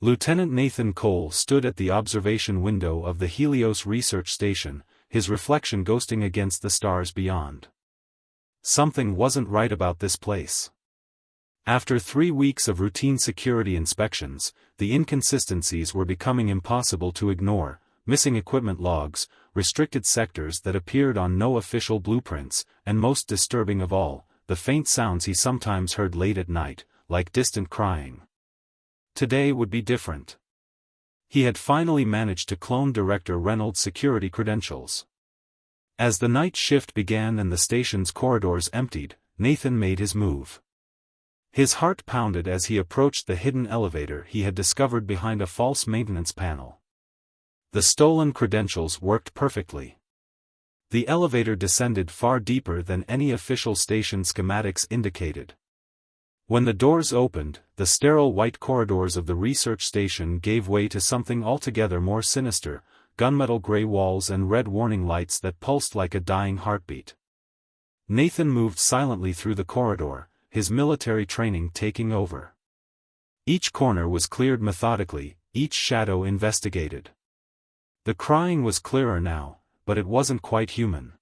Lieutenant Nathan Cole stood at the observation window of the Helios research station, his reflection ghosting against the stars beyond. Something wasn't right about this place. After 3 weeks of routine security inspections, the inconsistencies were becoming impossible to ignore: missing equipment logs, restricted sectors that appeared on no official blueprints, and most disturbing of all, the faint sounds he sometimes heard late at night, like distant crying. Today would be different. He had finally managed to clone Director Reynolds' security credentials. As the night shift began and the station's corridors emptied, Nathan made his move. His heart pounded as he approached the hidden elevator he had discovered behind a false maintenance panel. The stolen credentials worked perfectly. The elevator descended far deeper than any official station schematics indicated. When the doors opened, the sterile white corridors of the research station gave way to something altogether more sinister: gunmetal gray walls and red warning lights that pulsed like a dying heartbeat. Nathan moved silently through the corridor, his military training taking over. Each corner was cleared methodically, each shadow investigated. The crying was clearer now, but it wasn't quite human.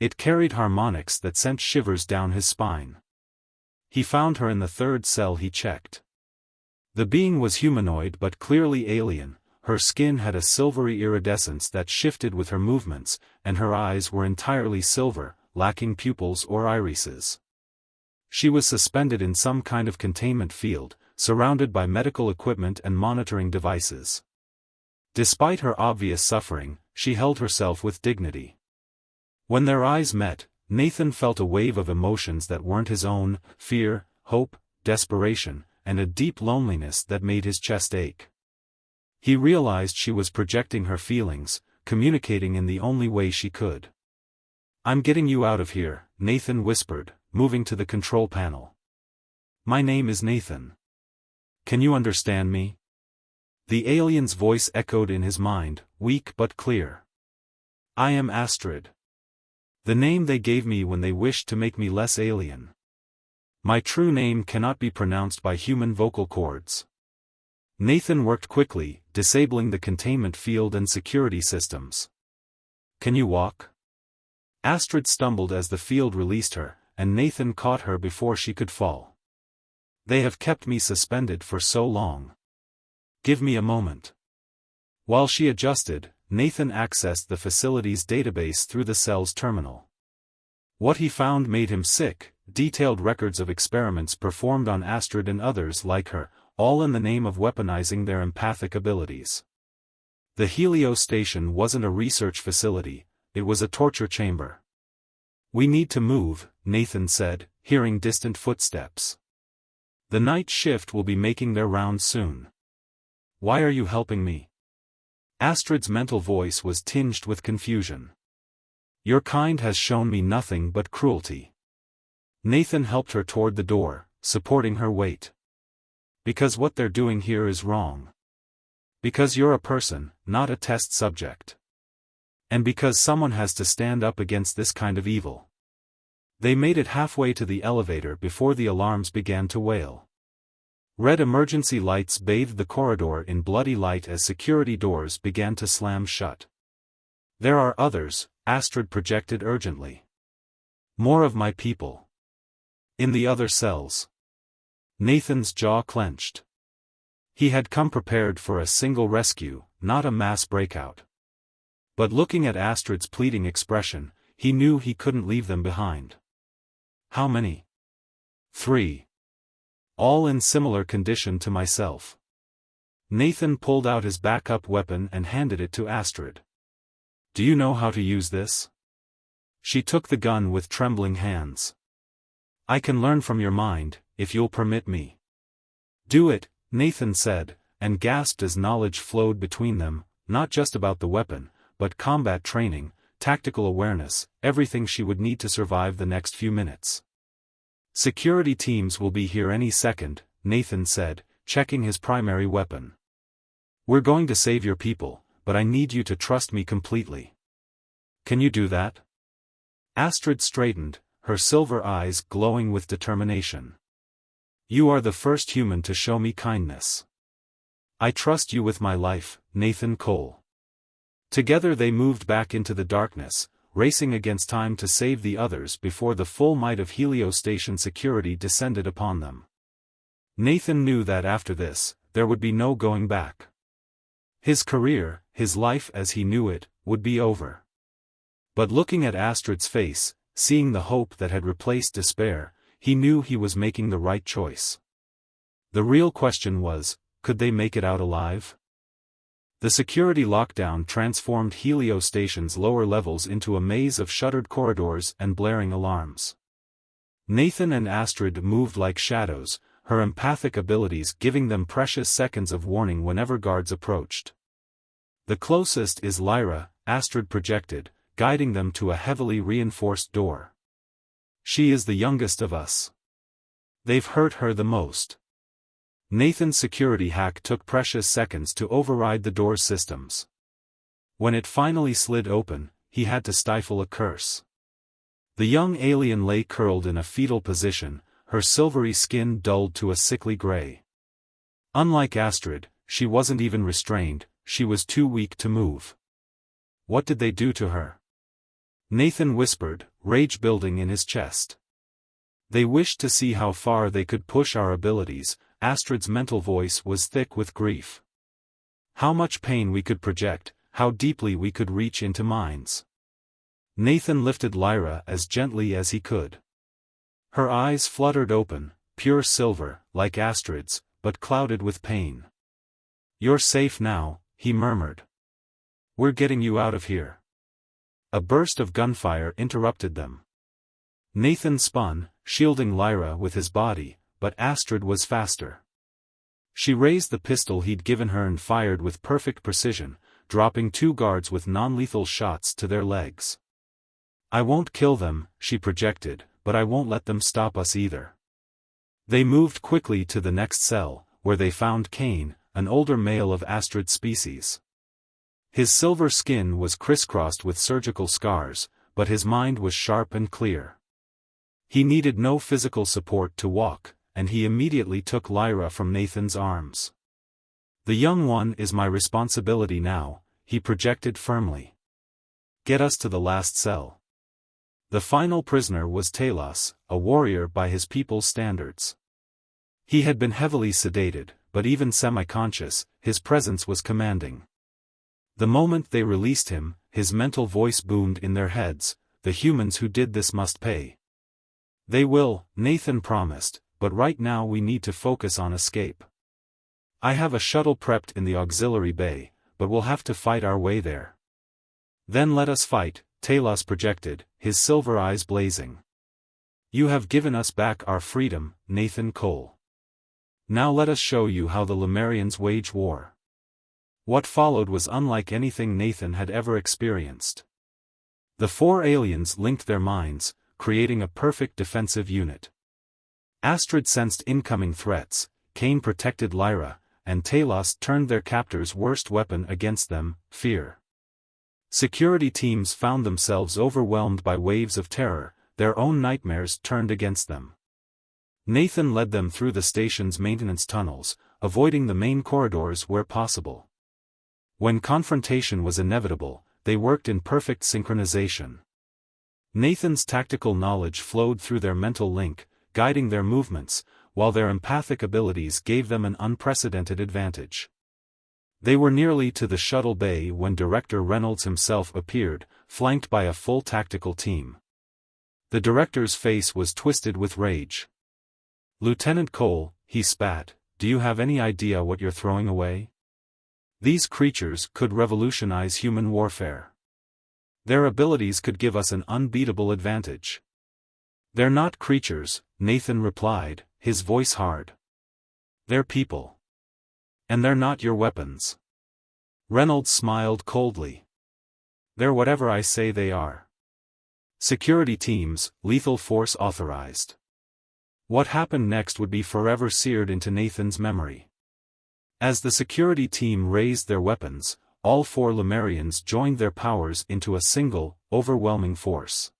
It carried harmonics that sent shivers down his spine. He found her in the third cell he checked. The being was humanoid but clearly alien. Her skin had a silvery iridescence that shifted with her movements, and her eyes were entirely silver, lacking pupils or irises. She was suspended in some kind of containment field, surrounded by medical equipment and monitoring devices. Despite her obvious suffering, she held herself with dignity. When their eyes met, Nathan felt a wave of emotions that weren't his own: fear, hope, desperation, and a deep loneliness that made his chest ache. He realized she was projecting her feelings, communicating in the only way she could. "I'm getting you out of here," Nathan whispered, moving to the control panel. "My name is Nathan. Can you understand me?" The alien's voice echoed in his mind, weak but clear. "I am Astrid. The name they gave me when they wished to make me less alien. My true name cannot be pronounced by human vocal cords." Nathan worked quickly, disabling the containment field and security systems. "Can you walk?" Astrid stumbled as the field released her, and Nathan caught her before she could fall. "They have kept me suspended for so long. Give me a moment." While she adjusted, Nathan accessed the facility's database through the cell's terminal. What he found made him sick: detailed records of experiments performed on Astrid and others like her, all in the name of weaponizing their empathic abilities. The Helios station wasn't a research facility, it was a torture chamber. "We need to move," Nathan said, hearing distant footsteps. "The night shift will be making their rounds soon." "Why are you helping me?" Astrid's mental voice was tinged with confusion. "Your kind has shown me nothing but cruelty." Nathan helped her toward the door, supporting her weight. "Because what they're doing here is wrong. Because you're a person, not a test subject. And because someone has to stand up against this kind of evil." They made it halfway to the elevator before the alarms began to wail. Red emergency lights bathed the corridor in bloody light as security doors began to slam shut. "There are others," Astrid projected urgently. "More of my people. In the other cells." Nathan's jaw clenched. He had come prepared for a single rescue, not a mass breakout. But looking at Astrid's pleading expression, he knew he couldn't leave them behind. "How many?" "3. All in similar condition to myself." Nathan pulled out his backup weapon and handed it to Astrid. "Do you know how to use this?" She took the gun with trembling hands. "I can learn from your mind, if you'll permit me." "Do it," Nathan said, and gasped as knowledge flowed between them, not just about the weapon, but combat training, tactical awareness, everything she would need to survive the next few minutes. "Security teams will be here any second," Nathan said, checking his primary weapon. "We're going to save your people, but I need you to trust me completely. Can you do that?" Astrid straightened, her silver eyes glowing with determination. "You are the first human to show me kindness. I trust you with my life, Nathan Cole. Together they moved back into the darkness, racing against time to save the others before the full might of Helios Station security descended upon them. Nathan knew that after this, there would be no going back. His career, his life as he knew it, would be over. But looking at Astrid's face, seeing the hope that had replaced despair, he knew he was making the right choice. The real question was, could they make it out alive? The security lockdown transformed Helios Station's lower levels into a maze of shuttered corridors and blaring alarms. Nathan and Astrid moved like shadows, her empathic abilities giving them precious seconds of warning whenever guards approached. The closest is Lyra, Astrid projected, guiding them to a heavily reinforced door. She is the youngest of us. They've hurt her the most. Nathan's security hack took precious seconds to override the door's systems. When it finally slid open, he had to stifle a curse. The young alien lay curled in a fetal position, her silvery skin dulled to a sickly gray. Unlike Astrid, she wasn't even restrained, she was too weak to move. What did they do to her? Nathan whispered, rage building in his chest. They wished to see how far they could push our abilities. Astrid's mental voice was thick with grief. How much pain we could project, how deeply we could reach into minds. Nathan lifted Lyra as gently as he could. Her eyes fluttered open, pure silver, like Astrid's, but clouded with pain. You're safe now, he murmured. We're getting you out of here. A burst of gunfire interrupted them. Nathan spun, shielding Lyra with his body, but Astrid was faster. She raised the pistol he'd given her and fired with perfect precision, dropping two guards with non-lethal shots to their legs. I won't kill them, she projected, but I won't let them stop us either. They moved quickly to the next cell, where they found Kane, an older male of Astrid's species. His silver skin was crisscrossed with surgical scars, but his mind was sharp and clear. He needed no physical support to walk, and he immediately took Lyra from Nathan's arms. The young one is my responsibility now, he projected firmly. Get us to the last cell. The final prisoner was Talos, a warrior by his people's standards. He had been heavily sedated, but even semi-conscious, his presence was commanding. The moment they released him, his mental voice boomed in their heads, the humans who did this must pay. They will, Nathan promised, but right now we need to focus on escape. I have a shuttle prepped in the auxiliary bay, but we'll have to fight our way there. Then let us fight, Talos projected, his silver eyes blazing. You have given us back our freedom, Nathan Cole. Now let us show you how the Lemurians wage war. What followed was unlike anything Nathan had ever experienced. The four aliens linked their minds, creating a perfect defensive unit. Astrid sensed incoming threats, Kane protected Lyra, and Talos turned their captor's worst weapon against them, fear. Security teams found themselves overwhelmed by waves of terror, their own nightmares turned against them. Nathan led them through the station's maintenance tunnels, avoiding the main corridors where possible. When confrontation was inevitable, they worked in perfect synchronization. Nathan's tactical knowledge flowed through their mental link, guiding their movements, while their empathic abilities gave them an unprecedented advantage. They were nearly to the shuttle bay when Director Reynolds himself appeared, flanked by a full tactical team. The director's face was twisted with rage. Lieutenant Cole, he spat, do you have any idea what you're throwing away? These creatures could revolutionize human warfare. Their abilities could give us an unbeatable advantage. They're not creatures, Nathan replied, his voice hard. They're people. And they're not your weapons. Reynolds smiled coldly. They're whatever I say they are. Security teams, lethal force authorized. What happened next would be forever seared into Nathan's memory. As the security team raised their weapons, all four Lemurians joined their powers into a single, overwhelming force.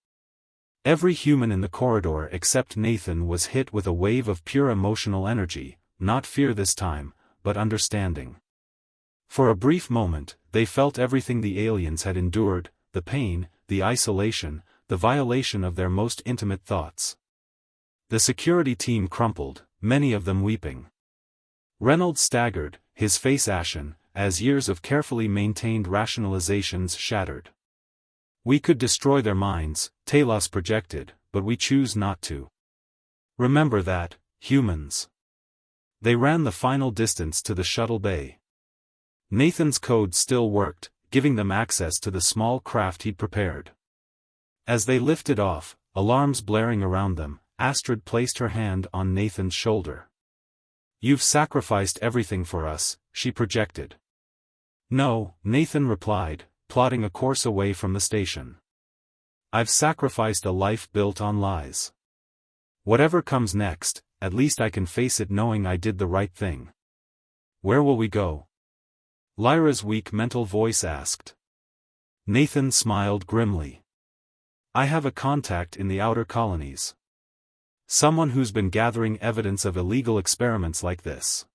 Every human in the corridor except Nathan was hit with a wave of pure emotional energy, not fear this time, but understanding. For a brief moment, they felt everything the aliens had endured, the pain, the isolation, the violation of their most intimate thoughts. The security team crumpled, many of them weeping. Reynolds staggered, his face ashen, as years of carefully maintained rationalizations shattered. We could destroy their minds, Talos projected, but we choose not to. Remember that, humans. They ran the final distance to the shuttle bay. Nathan's code still worked, giving them access to the small craft he'd prepared. As they lifted off, alarms blaring around them, Astrid placed her hand on Nathan's shoulder. "You've sacrificed everything for us," she projected. "No," Nathan replied, plotting a course away from the station. "I've sacrificed a life built on lies. Whatever comes next, at least I can face it knowing I did the right thing." "Where will we go?" Lyra's weak mental voice asked. Nathan smiled grimly. "I have a contact in the outer colonies. Someone who's been gathering evidence of illegal experiments like this.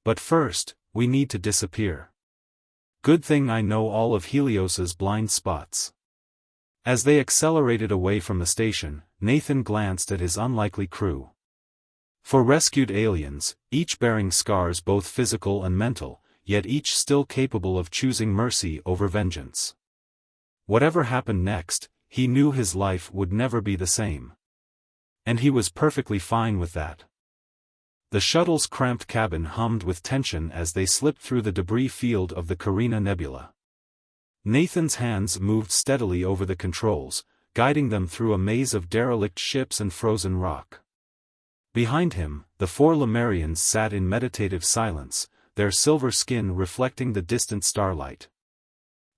But first, we need to disappear. Good thing I know all of Helios's blind spots." As they accelerated away from the station, Nathan glanced at his unlikely crew. For rescued aliens, each bearing scars both physical and mental, yet each still capable of choosing mercy over vengeance. Whatever happened next, he knew his life would never be the same. And he was perfectly fine with that. The shuttle's cramped cabin hummed with tension as they slipped through the debris field of the Carina Nebula. Nathan's hands moved steadily over the controls, guiding them through a maze of derelict ships and frozen rock. Behind him, the four Lemurians sat in meditative silence, their silver skin reflecting the distant starlight.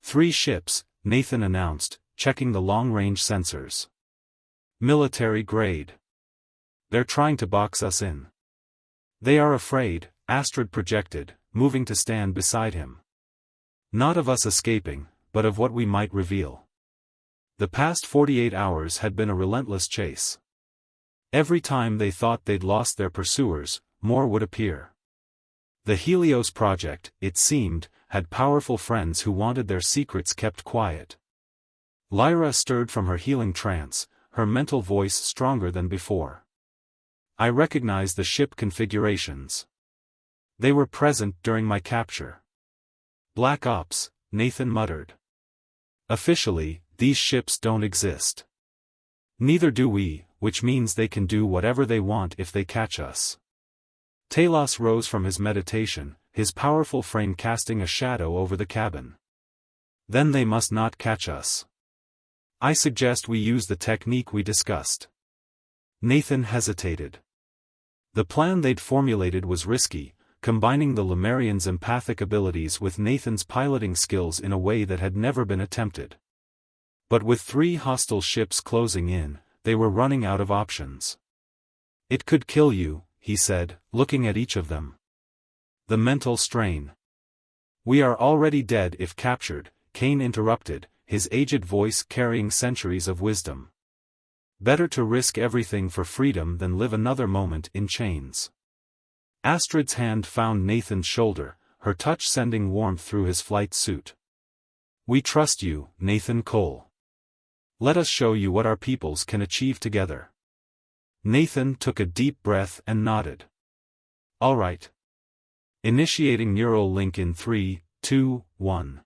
3 ships, Nathan announced, checking the long-range sensors. "Military grade. They're trying to box us in." "They are afraid," Astrid projected, moving to stand beside him. "Not of us escaping, but of what we might reveal." The past 48 hours had been a relentless chase. Every time they thought they'd lost their pursuers, more would appear. The Helios Project, it seemed, had powerful friends who wanted their secrets kept quiet. Lyra stirred from her healing trance, her mental voice stronger than before. "I recognize the ship configurations. They were present during my capture." "Black Ops," Nathan muttered. "Officially, these ships don't exist. Neither do we, which means they can do whatever they want if they catch us." Talos rose from his meditation, his powerful frame casting a shadow over the cabin. "Then they must not catch us. I suggest we use the technique we discussed." Nathan hesitated. The plan they'd formulated was risky, combining the Lemurians' empathic abilities with Nathan's piloting skills in a way that had never been attempted. But with 3 hostile ships closing in, they were running out of options. "It could kill you," he said, looking at each of them. The mental strain. "We are already dead if captured," Kane interrupted, his aged voice carrying centuries of wisdom. "Better to risk everything for freedom than live another moment in chains." Astrid's hand found Nathan's shoulder, her touch sending warmth through his flight suit. "We trust you, Nathan Cole. Let us show you what our peoples can achieve together." Nathan took a deep breath and nodded. "All right. Initiating neural link in 3, 2, 1.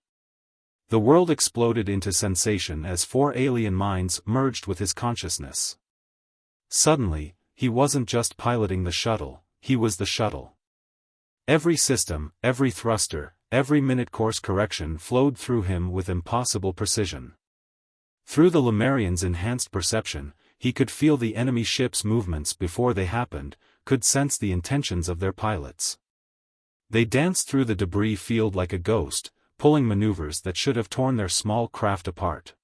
The world exploded into sensation as 4 alien minds merged with his consciousness. Suddenly, he wasn't just piloting the shuttle, he was the shuttle. Every system, every thruster, every minute course correction flowed through him with impossible precision. Through the Lemurians' enhanced perception, he could feel the enemy ships' movements before they happened, could sense the intentions of their pilots. They danced through the debris field like a ghost, pulling maneuvers that should have torn their small craft apart.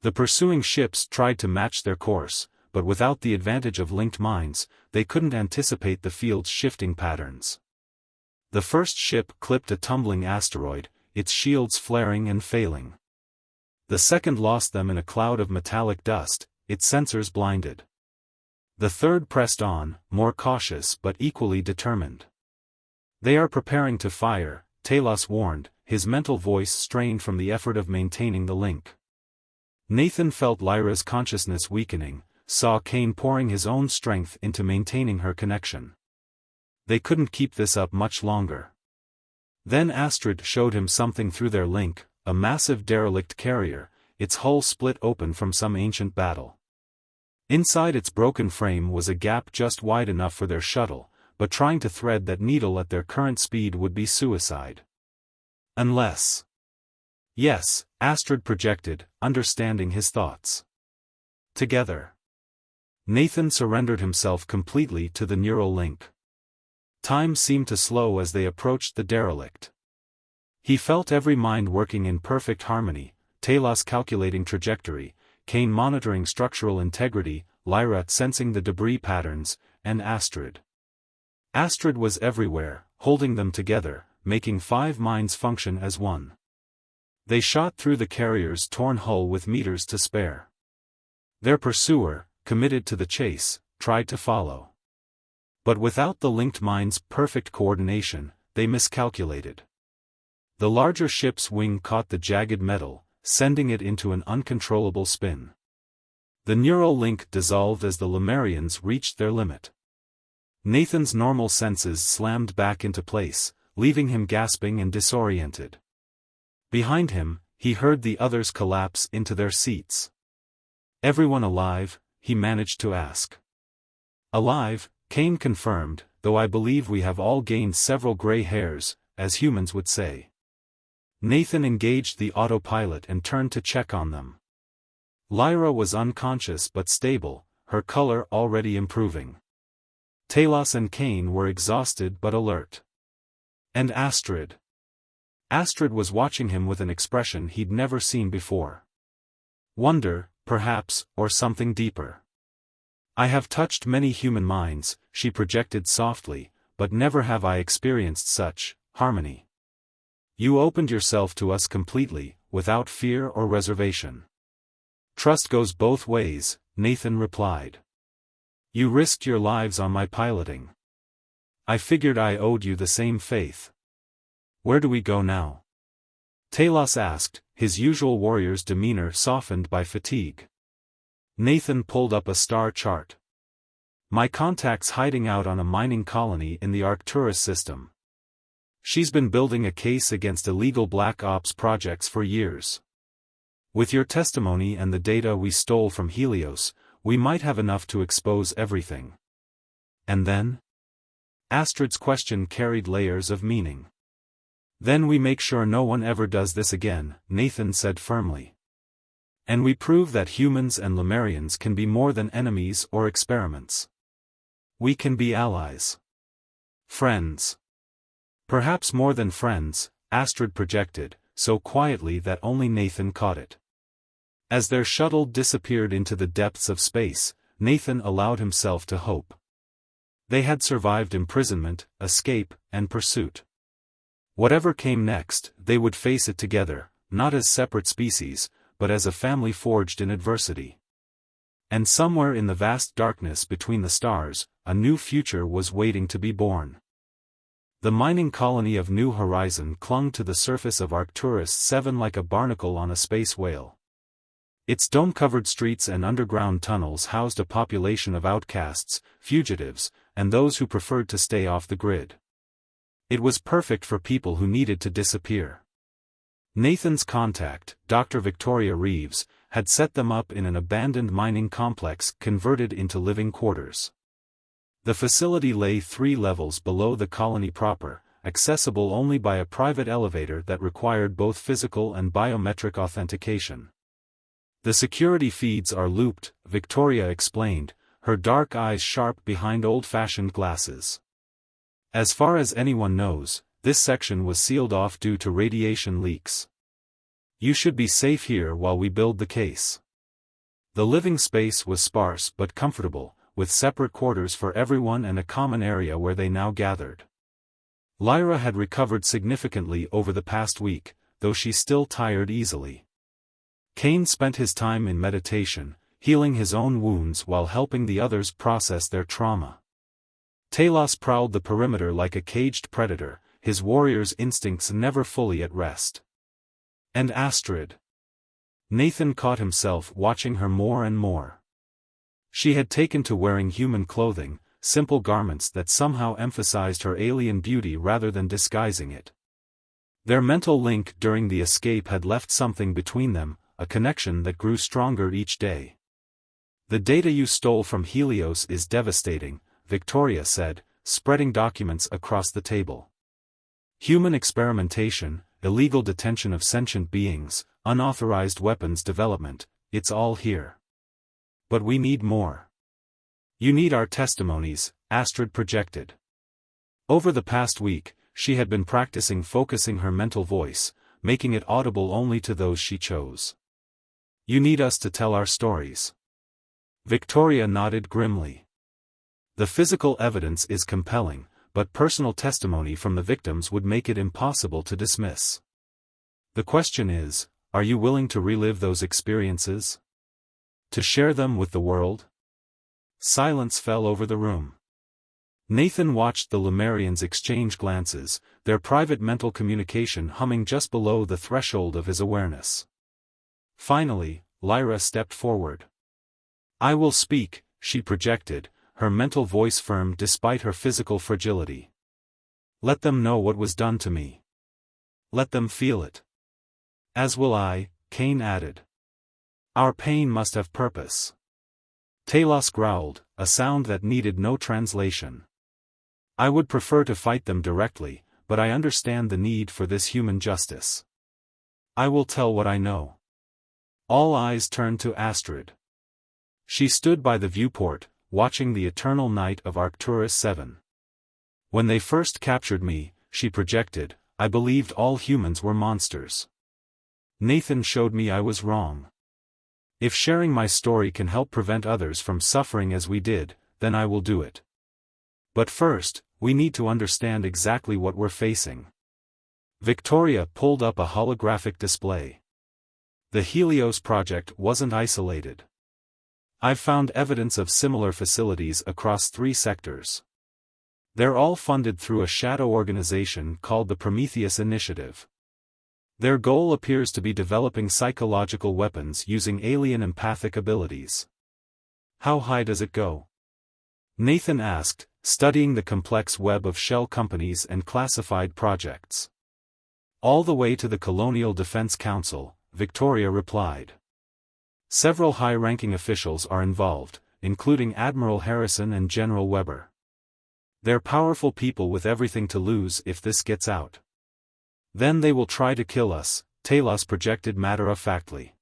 The pursuing ships tried to match their course, but without the advantage of linked minds, they couldn't anticipate the field's shifting patterns. The first ship clipped a tumbling asteroid, its shields flaring and failing. The second lost them in a cloud of metallic dust, its sensors blinded. The third pressed on, more cautious but equally determined. "They are preparing to fire," Talos warned, his mental voice strained from the effort of maintaining the link. Nathan felt Lyra's consciousness weakening, saw Kane pouring his own strength into maintaining her connection. They couldn't keep this up much longer. Then Astrid showed him something through their link, a massive derelict carrier, its hull split open from some ancient battle. Inside its broken frame was a gap just wide enough for their shuttle, but trying to thread that needle at their current speed would be suicide. Unless... Yes, Astrid projected, understanding his thoughts. Together. Nathan surrendered himself completely to the neural link. Time seemed to slow as they approached the derelict. He felt every mind working in perfect harmony, Talos calculating trajectory, Kane monitoring structural integrity, Lyra sensing the debris patterns, and Astrid. Astrid was everywhere, holding them together, making 5 minds function as one. They shot through the carrier's torn hull with meters to spare. Their pursuer, committed to the chase, tried to follow. But without the linked minds' perfect coordination, they miscalculated. The larger ship's wing caught the jagged metal, sending it into an uncontrollable spin. The neural link dissolved as the Lemurians reached their limit. Nathan's normal senses slammed back into place, leaving him gasping and disoriented. Behind him, he heard the others collapse into their seats. "Everyone alive?" he managed to ask. "Alive," Kane confirmed, "though I believe we have all gained several gray hairs, as humans would say." Nathan engaged the autopilot and turned to check on them. Lyra was unconscious but stable, her color already improving. Talos and Kane were exhausted but alert. And Astrid? Astrid was watching him with an expression he'd never seen before. Wonder, perhaps, or something deeper. "I have touched many human minds," she projected softly, "but never have I experienced such harmony. You opened yourself to us completely, without fear or reservation." "Trust goes both ways," Nathan replied. "You risked your lives on my piloting. I figured I owed you the same faith." "Where do we go now?" Talos asked, his usual warrior's demeanor softened by fatigue. Nathan pulled up a star chart. "My contact's hiding out on a mining colony in the Arcturus system. She's been building a case against illegal black ops projects for years. With your testimony and the data we stole from Helios, we might have enough to expose everything." "And then?" Astrid's question carried layers of meaning. "Then we make sure no one ever does this again," Nathan said firmly. "And we prove that humans and Lemurians can be more than enemies or experiments. We can be allies. Friends. Perhaps more than friends," Astrid projected, so quietly that only Nathan caught it. As their shuttle disappeared into the depths of space, Nathan allowed himself to hope. They had survived imprisonment, escape, and pursuit. Whatever came next, they would face it together, not as separate species, but as a family forged in adversity. And somewhere in the vast darkness between the stars, a new future was waiting to be born. The mining colony of New Horizon clung to the surface of Arcturus 7 like a barnacle on a space whale. Its dome-covered streets and underground tunnels housed a population of outcasts, fugitives, and those who preferred to stay off the grid. It was perfect for people who needed to disappear. Nathan's contact, Dr. Victoria Reeves, had set them up in an abandoned mining complex converted into living quarters. The facility lay 3 levels below the colony proper, accessible only by a private elevator that required both physical and biometric authentication. "The security feeds are looped," Victoria explained, her dark eyes sharp behind old-fashioned glasses. "As far as anyone knows, this section was sealed off due to radiation leaks. You should be safe here while we build the case." The living space was sparse but comfortable, with separate quarters for everyone and a common area where they now gathered. Lyra had recovered significantly over the past week, though she still tired easily. Kane spent his time in meditation, healing his own wounds while helping the others process their trauma. Talos prowled the perimeter like a caged predator, his warrior's instincts never fully at rest. And Astrid. Nathan caught himself watching her more and more. She had taken to wearing human clothing, simple garments that somehow emphasized her alien beauty rather than disguising it. Their mental link during the escape had left something between them, a connection that grew stronger each day. "The data you stole from Helios is devastating," Victoria said, spreading documents across the table. "Human experimentation, illegal detention of sentient beings, unauthorized weapons development, it's all here. But we need more. You need our testimonies," Astrid projected. Over the past week, she had been practicing focusing her mental voice, making it audible only to those she chose. "You need us to tell our stories." Victoria nodded grimly. "The physical evidence is compelling, but personal testimony from the victims would make it impossible to dismiss. The question is, are you willing to relive those experiences? To share them with the world?" Silence fell over the room. Nathan watched the Lemurians exchange glances, their private mental communication humming just below the threshold of his awareness. Finally, Lyra stepped forward. "I will speak," she projected, her mental voice firm despite her physical fragility. "Let them know what was done to me. Let them feel it." "As will I," Kane added. "Our pain must have purpose." Talos growled, a sound that needed no translation. "I would prefer to fight them directly, but I understand the need for this human justice. I will tell what I know." All eyes turned to Astrid. She stood by the viewport, watching the eternal night of Arcturus 7. "When they first captured me," she projected, "I believed all humans were monsters. Nathan showed me I was wrong. If sharing my story can help prevent others from suffering as we did, then I will do it. But first, we need to understand exactly what we're facing." Victoria pulled up a holographic display. "The Helios project wasn't isolated. I've found evidence of similar facilities across 3 sectors. They're all funded through a shadow organization called the Prometheus Initiative. Their goal appears to be developing psychological weapons using alien empathic abilities." "How high does it go?" Nathan asked, studying the complex web of shell companies and classified projects. "All the way to the Colonial Defense Council," Victoria replied. "Several high-ranking officials are involved, including Admiral Harrison and General Weber. They're powerful people with everything to lose if this gets out. Then they will try to kill us," Talos projected matter-of-factly.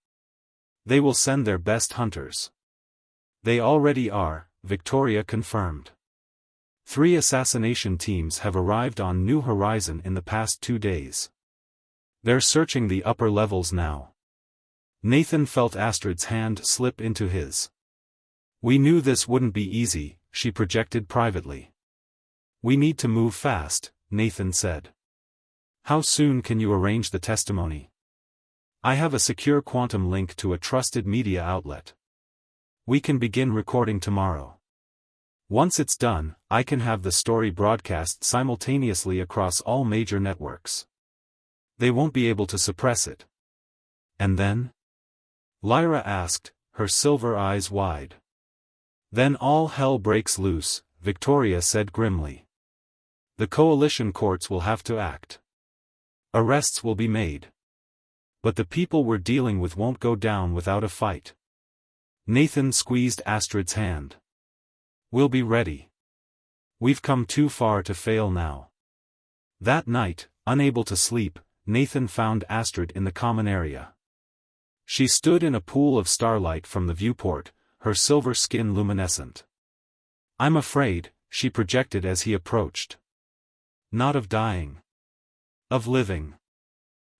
"They will send their best hunters." "They already are," Victoria confirmed. 3 assassination teams have arrived on New Horizon in the past 2 days. They're searching the upper levels now. Nathan felt Astrid's hand slip into his. "We knew this wouldn't be easy," she projected privately. "We need to move fast," Nathan said. "How soon can you arrange the testimony?" "I have a secure quantum link to a trusted media outlet. We can begin recording tomorrow. Once it's done, I can have the story broadcast simultaneously across all major networks. They won't be able to suppress it." "And then?" Lyra asked, her silver eyes wide. "Then all hell breaks loose," Victoria said grimly. "The coalition courts will have to act. Arrests will be made. But the people we're dealing with won't go down without a fight." Nathan squeezed Astrid's hand. "We'll be ready. We've come too far to fail now." That night, unable to sleep, Nathan found Astrid in the common area. She stood in a pool of starlight from the viewport, her silver skin luminescent. "I'm afraid," she projected as he approached. "Not of dying. Of living.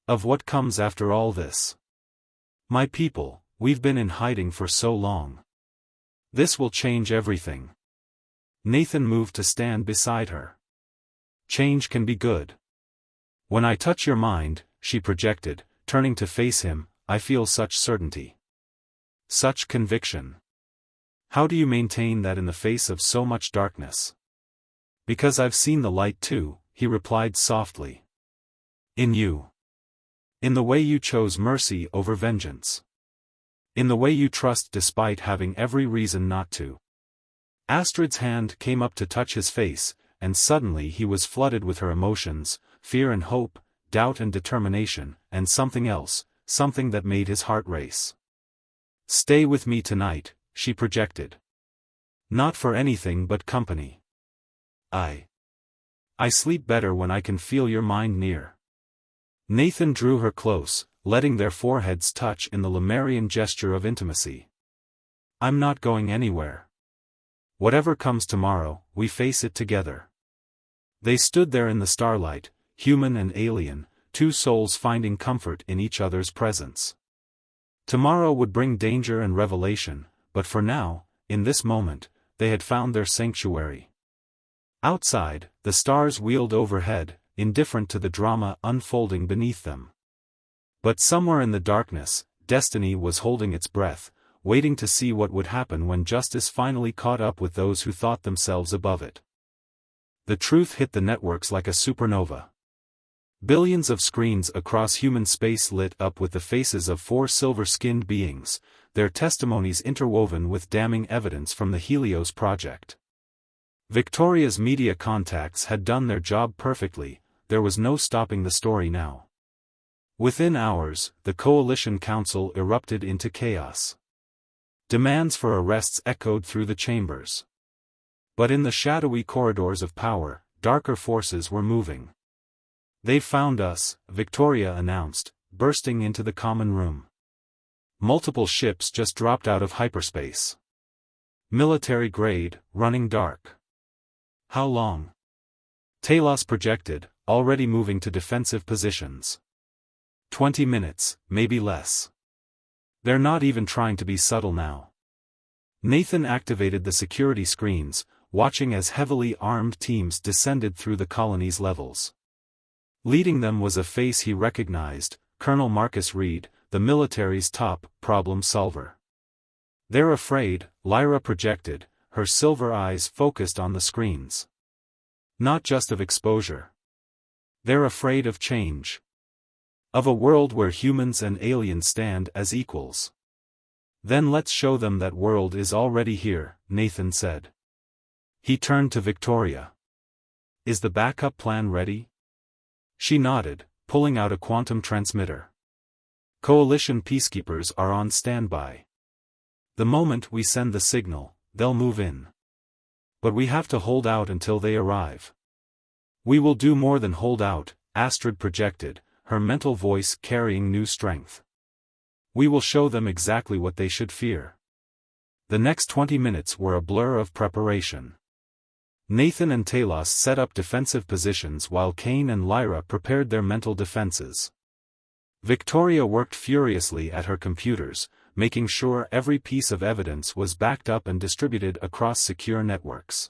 Of what comes after all this. My people, we've been in hiding for so long. This will change everything." Nathan moved to stand beside her. "Change can be good. When I touch your mind," she projected, turning to face him, "I feel such certainty. Such conviction. How do you maintain that in the face of so much darkness?" "Because I've seen the light too," he replied softly. In you. In the way you chose mercy over vengeance. In the way you trust despite having every reason not to. Astrid's hand came up to touch his face, and suddenly he was flooded with her emotions, fear and hope, doubt and determination, and something else, something that made his heart race. Stay with me tonight, she projected. Not for anything but company. I sleep better when I can feel your mind near. Nathan drew her close, letting their foreheads touch in the Lemurian gesture of intimacy. I'm not going anywhere. Whatever comes tomorrow, we face it together. They stood there in the starlight, human and alien, two souls finding comfort in each other's presence. Tomorrow would bring danger and revelation, but for now, in this moment, they had found their sanctuary. Outside, the stars wheeled overhead, indifferent to the drama unfolding beneath them. But somewhere in the darkness, destiny was holding its breath, waiting to see what would happen when justice finally caught up with those who thought themselves above it. The truth hit the networks like a supernova. Billions of screens across human space lit up with the faces of four silver-skinned beings, their testimonies interwoven with damning evidence from the Helios project. Victoria's media contacts had done their job perfectly, there was no stopping the story now. Within hours, the Coalition Council erupted into chaos. Demands for arrests echoed through the chambers. But in the shadowy corridors of power, darker forces were moving. They've found us, Victoria announced, bursting into the common room. Multiple ships just dropped out of hyperspace. Military grade, running dark. How long? Talos projected, already moving to defensive positions. 20 minutes, maybe less. They're not even trying to be subtle now. Nathan activated the security screens, watching as heavily armed teams descended through the colony's levels. Leading them was a face he recognized, Colonel Marcus Reed, the military's top problem solver. They're afraid, Lyra projected, her silver eyes focused on the screens. Not just of exposure. They're afraid of change. Of a world where humans and aliens stand as equals. Then let's show them that world is already here, Nathan said. He turned to Victoria. Is the backup plan ready? She nodded, pulling out a quantum transmitter. Coalition peacekeepers are on standby. The moment we send the signal, they'll move in. But we have to hold out until they arrive. We will do more than hold out, Astrid projected, her mental voice carrying new strength. We will show them exactly what they should fear. The next 20 minutes were a blur of preparation. Nathan and Talos set up defensive positions while Kane and Lyra prepared their mental defenses. Victoria worked furiously at her computers, making sure every piece of evidence was backed up and distributed across secure networks.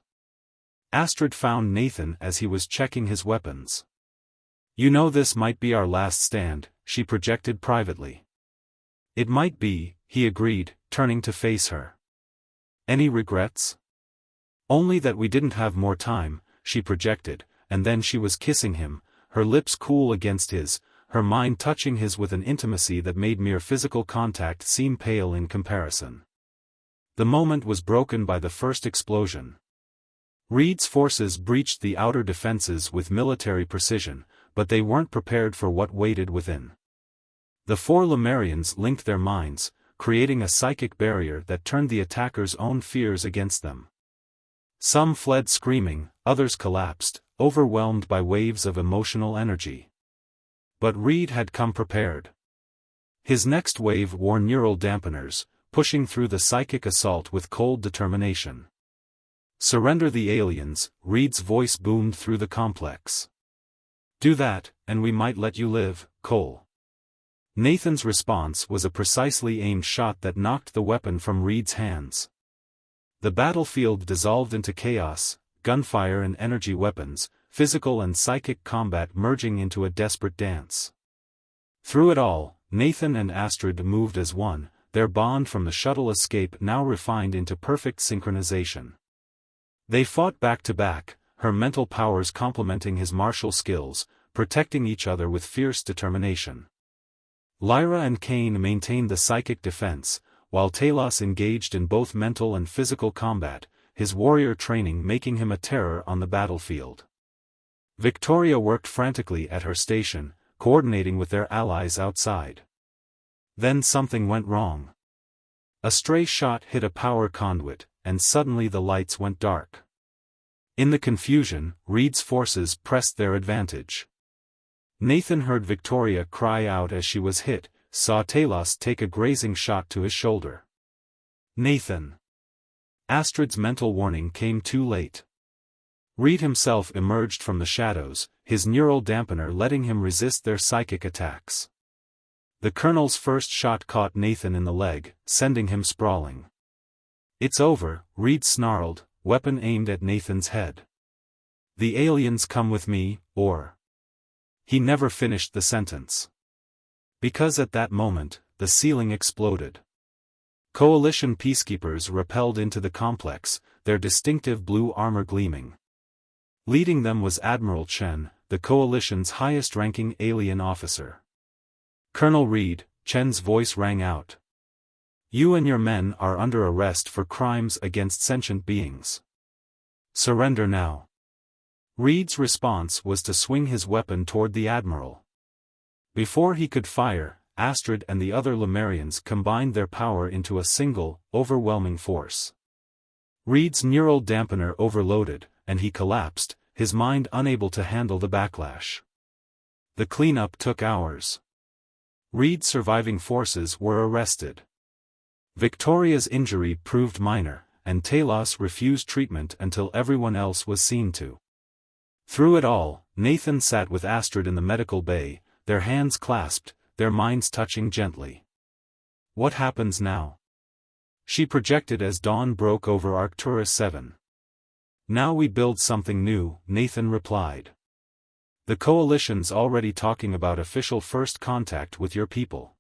Astrid found Nathan as he was checking his weapons. You know, this might be our last stand, she projected privately. It might be, he agreed, turning to face her. Any regrets? Only that we didn't have more time, she projected, and then she was kissing him, her lips cool against his, her mind touching his with an intimacy that made mere physical contact seem pale in comparison. The moment was broken by the first explosion. Reed's forces breached the outer defenses with military precision, but they weren't prepared for what waited within. The four Lemurians linked their minds, creating a psychic barrier that turned the attackers' own fears against them. Some fled screaming, others collapsed, overwhelmed by waves of emotional energy. But Reed had come prepared. His next wave wore neural dampeners, pushing through the psychic assault with cold determination. Surrender the aliens, Reed's voice boomed through the complex. Do that, and we might let you live, Cole. Nathan's response was a precisely aimed shot that knocked the weapon from Reed's hands. The battlefield dissolved into chaos, gunfire and energy weapons, physical and psychic combat merging into a desperate dance. Through it all, Nathan and Astrid moved as one, their bond from the shuttle escape now refined into perfect synchronization. They fought back to back, her mental powers complementing his martial skills, protecting each other with fierce determination. Lyra and Cain maintained the psychic defense, while Talos engaged in both mental and physical combat, his warrior training making him a terror on the battlefield. Victoria worked frantically at her station, coordinating with their allies outside. Then something went wrong. A stray shot hit a power conduit, and suddenly the lights went dark. In the confusion, Reed's forces pressed their advantage. Nathan heard Victoria cry out as she was hit, saw Talos take a grazing shot to his shoulder. Nathan! Astrid's mental warning came too late. Reed himself emerged from the shadows, his neural dampener letting him resist their psychic attacks. The Colonel's first shot caught Nathan in the leg, sending him sprawling. "It's over," Reed snarled, weapon aimed at Nathan's head. "The aliens come with me, or..." He never finished the sentence. Because at that moment, the ceiling exploded. Coalition peacekeepers rappelled into the complex, their distinctive blue armor gleaming. Leading them was Admiral Chen, the Coalition's highest-ranking alien officer. "Colonel Reed," Chen's voice rang out. "You and your men are under arrest for crimes against sentient beings. Surrender now." Reed's response was to swing his weapon toward the Admiral. Before he could fire, Astrid and the other Lemurians combined their power into a single, overwhelming force. Reed's neural dampener overloaded, and he collapsed, his mind unable to handle the backlash. The cleanup took hours. Reed's surviving forces were arrested. Victoria's injury proved minor, and Talos refused treatment until everyone else was seen to. Through it all, Nathan sat with Astrid in the medical bay, their hands clasped, their minds touching gently. "What happens now?" she projected as dawn broke over Arcturus 7. "Now we build something new," Nathan replied. "The Coalition's already talking about official first contact with your people.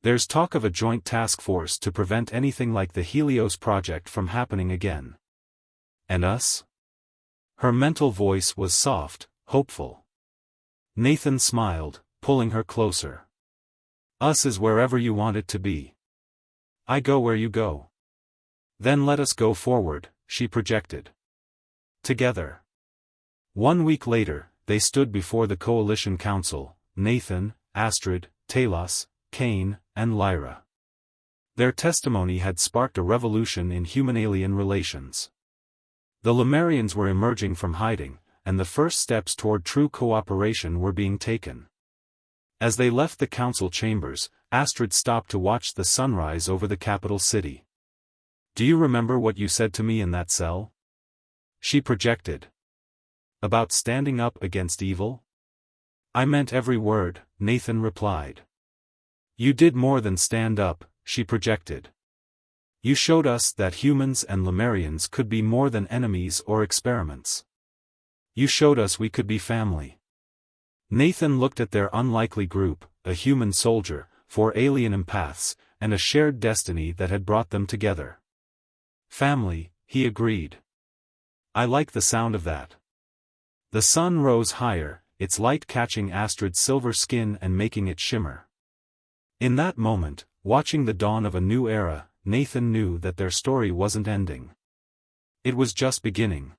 There's talk of a joint task force to prevent anything like the Helios project from happening again." "And us?" Her mental voice was soft, hopeful. Nathan smiled, pulling her closer. "Us is wherever you want it to be. I go where you go. Then let us go forward," she projected. Together. 1 week later, they stood before the Coalition Council, Nathan, Astrid, Talos, Cain, and Lyra. Their testimony had sparked a revolution in human-alien relations. The Lemurians were emerging from hiding, and the first steps toward true cooperation were being taken. As they left the council chambers, Astrid stopped to watch the sunrise over the capital city. "Do you remember what you said to me in that cell?" she projected. "About standing up against evil?" "I meant every word," Nathan replied. "You did more than stand up," she projected. "You showed us that humans and Lemurians could be more than enemies or experiments. You showed us we could be family." Nathan looked at their unlikely group, a human soldier, 4 alien empaths, and a shared destiny that had brought them together. "Family," he agreed. "I like the sound of that." The sun rose higher, its light catching Astrid's silver skin and making it shimmer. In that moment, watching the dawn of a new era, Nathan knew that their story wasn't ending. It was just beginning.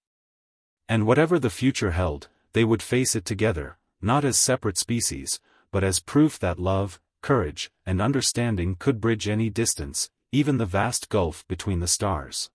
And whatever the future held, they would face it together, not as separate species, but as proof that love, courage, and understanding could bridge any distance, even the vast gulf between the stars.